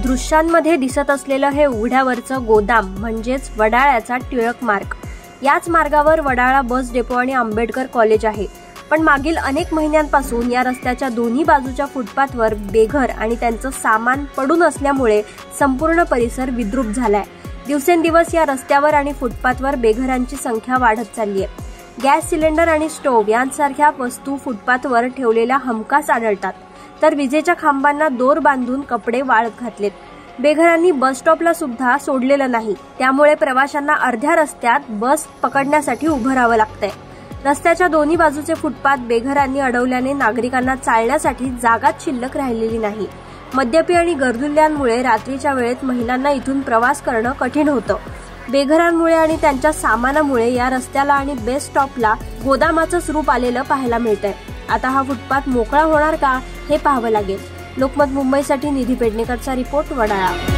दृश्यांमध्ये दिसत असलेलं हे उघड्यावरचं गोदाम म्हणजेच वडाळ्याचा टिळक मार्ग। याच मार्गावर वडाळा बस डेपो आणि आंबेडकर कॉलेज आहे। पण मागील अनेक महिन्यांपासून या रस्त्याच्या दोन्ही बाजूच्या फुटपाथवर बेघर आणि त्यांचं सामान पडून असल्यामुळे संपूर्ण परिसर विद्रूप झालाय। दिवसेंदिवस या रस्त्यावर आणि फुटपाथवर बेघरांची संख्या वाढत चालली आहे। गॅस सिलेंडर आणि स्टोव्ह यांसारख्या वस्तू फुटपाथवर ठेवलेल्या हमखास आढळतात, तर विजेच्या खांबांना दोर बांधून कपडे वाळत घातलेत। बेघरांनी बस स्टॉपला सुद्धा सोडलेलं नाही, त्यामुळे प्रवाशांना अर्ध्या रस्त्यात बस पकडण्यासाठी उभं राहावं लागतंय। रस्त्याच्या दोन्ही बाजूचे फुटपाथ बेघरांनी अडवल्याने नागरिकांना चालण्यासाठी जागाच शिल्लक राहिलेली नाही। मद्यपी आणि गरजुल्यांमुळे रात्रीच्या वेळेत महिलांना इथून प्रवास करणं कठीण होतं। बेघरांमुळे आणि त्यांच्या सामानामुळे या रस्त्याला आणि बस स्टॉपला गोदामाचं रूप आलेलं पाहायला मिळतंय। आता हा फुटपाथ मोकळा होणार का हे पाहावं लागेल। लोकमत मुंबईसाठी निधी पेडणेकरचा रिपोर्ट, वडाळा।